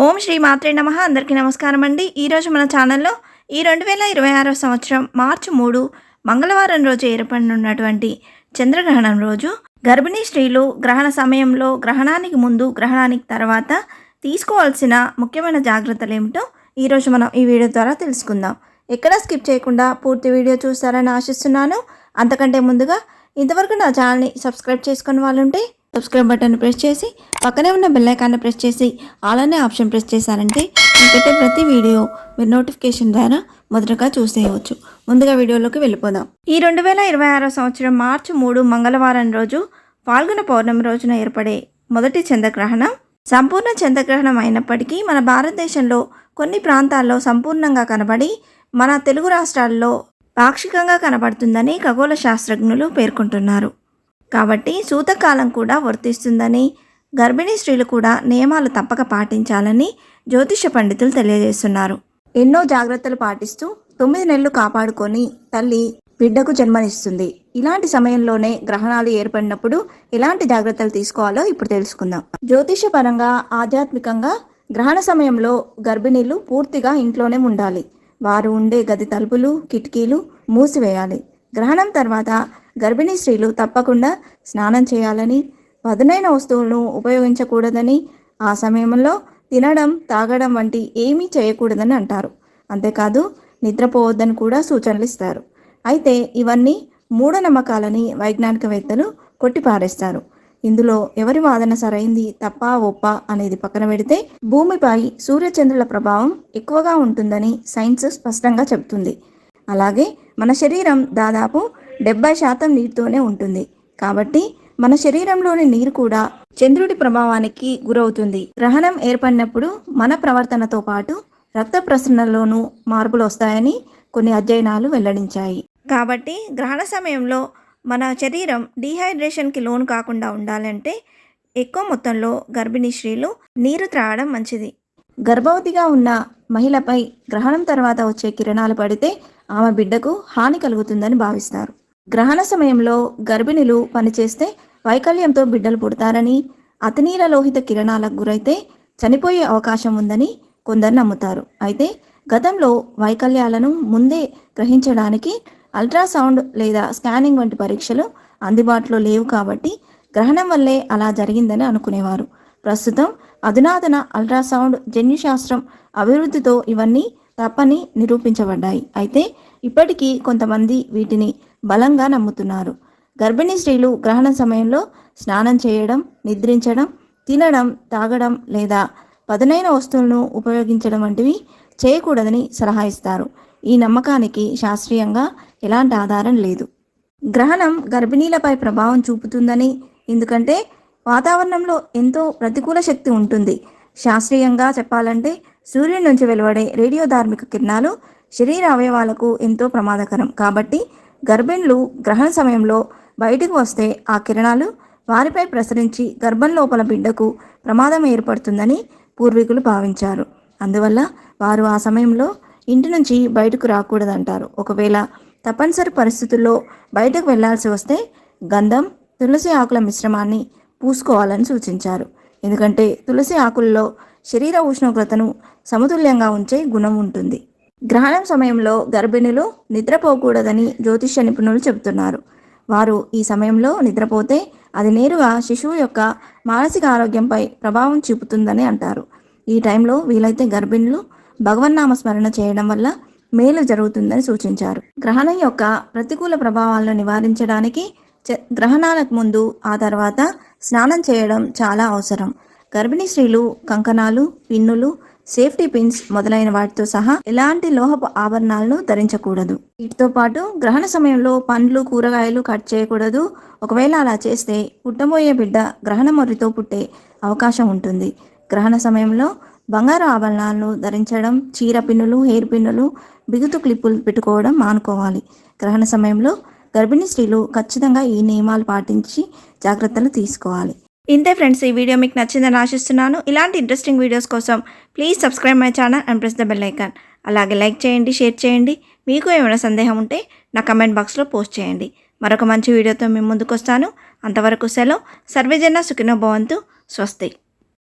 ఓం శ్రీ మాత్రే నమః. అందరికీ నమస్కారం అండి. ఈరోజు మన ఛానల్లో ఈ 2026 సంవత్సరం మార్చి 3 మంగళవారం రోజు ఏర్పడనున్నటువంటి చంద్రగ్రహణం రోజు గర్భిణీ స్త్రీలు గ్రహణ సమయంలో, గ్రహణానికి ముందు, గ్రహణానికి తర్వాత తీసుకోవాల్సిన ముఖ్యమైన జాగ్రత్తలు ఏమిటో ఈరోజు మనం ఈ వీడియో ద్వారా తెలుసుకుందాం. ఎక్కడా స్కిప్ చేయకుండా పూర్తి వీడియో చూస్తారని ఆశిస్తున్నాను. అంతకంటే ముందుగా ఇంతవరకు నా ఛానల్ని సబ్స్క్రైబ్ చేసుకుని వాళ్ళుంటే సబ్స్క్రైబ్ బటన్ ప్రెస్ చేసి పక్కనే ఉన్న బెల్ ఐకాన్ని ప్రెస్ చేసి ఆల్ అనే ఆప్షన్ ప్రెస్ చేశారంటే నేను పెట్టే ప్రతి వీడియో మీరు నోటిఫికేషన్ ద్వారా మొదటగా చూసేయవచ్చు. ముందుగా వీడియోలోకి వెళ్ళిపోదాం. ఈ 2026 సంవత్సరం మార్చి 3 మంగళవారం రోజు పాల్గొన పౌర్ణమి రోజున ఏర్పడే మొదటి చంద్రగ్రహణం సంపూర్ణ చంద్రగ్రహణం అయినప్పటికీ మన భారతదేశంలో కొన్ని ప్రాంతాల్లో సంపూర్ణంగా కనబడి మన తెలుగు రాష్ట్రాల్లో పాక్షికంగా కనబడుతుందని ఖగోళ శాస్త్రజ్ఞులు పేర్కొంటున్నారు. కాబట్టి సూతకాలం కూడా వర్తిస్తుందని, గర్భిణీ స్త్రీలు కూడా నియమాలు తప్పక పాటించాలని జ్యోతిష పండితులు తెలియజేస్తున్నారు. ఎన్నో జాగ్రత్తలు పాటిస్తూ 9 నెలలు కాపాడుకొని తల్లి బిడ్డకు జన్మనిస్తుంది. ఇలాంటి సమయంలోనే గ్రహణాలు ఏర్పడినప్పుడు ఎలాంటి జాగ్రత్తలు తీసుకోవాలో ఇప్పుడు తెలుసుకుందాం. జ్యోతిష పరంగా, ఆధ్యాత్మికంగా గ్రహణ సమయంలో గర్భిణీలు పూర్తిగా ఇంట్లోనే ఉండాలి. వారు ఉండే గది తలుపులు, కిటికీలు మూసివేయాలి. గ్రహణం తర్వాత గర్భిణీ స్త్రీలు తప్పకుండా స్నానం చేయాలని, పదునైన వస్తువులను ఉపయోగించకూడదని, ఆ సమయంలో తినడం, తాగడం వంటి ఏమీ చేయకూడదని అంటారు. అంతేకాదు నిద్రపోవద్దని కూడా సూచనలు ఇస్తారు. అయితే ఇవన్నీ మూఢనమ్మకాలని వైజ్ఞానికవేత్తలు కొట్టిపారేస్తారు. ఇందులో ఎవరి వాదన సరైంది, తప్ప ఒప్ప అనేది పక్కన పెడితే భూమిపై సూర్యచంద్రుల ప్రభావం ఎక్కువగా ఉంటుందని సైన్స్ స్పష్టంగా చెబుతుంది. అలాగే మన శరీరం దాదాపు 70% నీటితోనే ఉంటుంది. కాబట్టి మన శరీరంలోని నీరు కూడా చంద్రుడి ప్రభావానికి గురవుతుంది. గ్రహణం ఏర్పడినప్పుడు మన ప్రవర్తనతో పాటు రక్త ప్రసరణలోనూ మార్పులు వస్తాయని కొన్ని అధ్యయనాలు వెల్లడించాయి. కాబట్టి గ్రహణ సమయంలో మన శరీరం డీహైడ్రేషన్కి లోను కాకుండా ఉండాలంటే ఎక్కువ మొత్తంలో గర్భిణీ స్త్రీలు నీరు త్రాగడం మంచిది. గర్భవతిగా ఉన్న మహిళపై గ్రహణం తర్వాత వచ్చే కిరణాలు పడితే ఆమె బిడ్డకు హాని కలుగుతుందని భావిస్తారు. గ్రహణ సమయంలో గర్భిణులు పనిచేస్తే వైకల్యంతో బిడ్డలు పుడతారని, అతినీల లోహిత కిరణాలకు గురైతే చనిపోయే అవకాశం ఉందని కొందరు నమ్ముతారు. అయితే గతంలో వైకల్యాలను ముందే గ్రహించడానికి అల్ట్రాసౌండ్ లేదా స్కానింగ్ వంటి పరీక్షలు అందుబాటులో లేవు. కాబట్టి గ్రహణం వల్లే అలా జరిగిందని అనుకునేవారు. ప్రస్తుతం అధునాతన అల్ట్రాసౌండ్, జన్యుశాస్త్రం అభివృద్ధితో ఇవన్నీ తప్పని నిరూపించబడ్డాయి. అయితే ఇప్పటికీ కొంతమంది వీటిని బలంగా నమ్ముతున్నారు. గర్భిణీ స్త్రీలు గ్రహణ సమయంలో స్నానం చేయడం, నిద్రించడం, తినడం, తాగడం లేదా పదునైన వస్తువులను ఉపయోగించడం వంటివి చేయకూడదని సలహా ఇస్తారు. ఈ నమ్మకానికి శాస్త్రీయంగా ఎలాంటి ఆధారం లేదు. గ్రహణం గర్భిణీలపై ప్రభావం చూపుతుందని, ఎందుకంటే వాతావరణంలో ఎంతో ప్రతికూల శక్తి ఉంటుంది. శాస్త్రీయంగా చెప్పాలంటే సూర్యుడి నుంచి వెలువడే రేడియోధార్మిక కిరణాలు శరీర అవయవాలకు ఎంతో ప్రమాదకరం. కాబట్టి గర్భిణులు గ్రహణ సమయంలో బయటకు వస్తే ఆ కిరణాలు వారిపై ప్రసరించి గర్భం లోపల బిడ్డకు ప్రమాదం ఏర్పడుతుందని పూర్వీకులు భావించారు. అందువల్ల వారు ఆ సమయంలో ఇంటి నుంచి బయటకు రాకూడదంటారు. ఒకవేళ తప్పనిసరి పరిస్థితుల్లో బయటకు వెళ్లాల్సి వస్తే గంధం, తులసి ఆకుల మిశ్రమాన్ని పూసుకోవాలని సూచించారు. ఎందుకంటే తులసి ఆకుల్లో శరీర ఉష్ణోగ్రతను సమతుల్యంగా ఉంచే గుణం ఉంటుంది. గ్రహణం సమయంలో గర్భిణులు నిద్రపోకూడదని జ్యోతిష్య నిపుణులు చెబుతున్నారు. వారు ఈ సమయంలో నిద్రపోతే అది నేరుగా శిశువు యొక్క మానసిక ఆరోగ్యంపై ప్రభావం చూపుతుందని అంటారు. ఈ టైంలో వీలైతే గర్భిణులు భగవన్నామ స్మరణ చేయడం వల్ల మేలు జరుగుతుందని సూచించారు. గ్రహణం యొక్క ప్రతికూల ప్రభావాలను నివారించడానికి గ్రహణాలకు ముందు, ఆ తర్వాత స్నానం చేయడం చాలా అవసరం. గర్భిణీ స్త్రీలు కంకణాలు, పిన్నులు, సేఫ్టీ పిన్స్ మొదలైన వాటితో సహా ఎలాంటి లోహపు ఆభరణాలను ధరించకూడదు. వీటితో పాటు గ్రహణ సమయంలో పండ్లు, కూరగాయలు కట్ చేయకూడదు. ఒకవేళ అలా చేస్తే పుట్టబోయే బిడ్డ గ్రహణ మొర్రితో పుట్టే అవకాశం ఉంటుంది. గ్రహణ సమయంలో బంగారు ఆభరణాలను ధరించడం, చీర పిన్నులు, హెయిర్ పిన్నులు, బిగుతు క్లిప్పులు పెట్టుకోవడం మానుకోవాలి. గ్రహణ సమయంలో గర్భిణీ స్త్రీలు ఖచ్చితంగా ఈ నియమాలు పాటించి జాగ్రత్తలు తీసుకోవాలి. ఇంతే ఫ్రెండ్స్, ఈ వీడియో మీకు నచ్చిందని ఆశిస్తున్నాను. ఇలాంటి ఇంట్రెస్టింగ్ వీడియోస్ కోసం please subscribe my channel and press the bell icon. అలాగే లైక్ చేయండి, షేర్ చేయండి. మీకు ఏమైనా సందేహం ఉంటే నా కమెంట్ బాక్స్లో పోస్ట్ చేయండి. మరొక మంచి వీడియోతో మేము ముందుకు వస్తాను. అంతవరకు సెలవు. సర్వేజన సుఖినో భవంతు. స్వస్తి.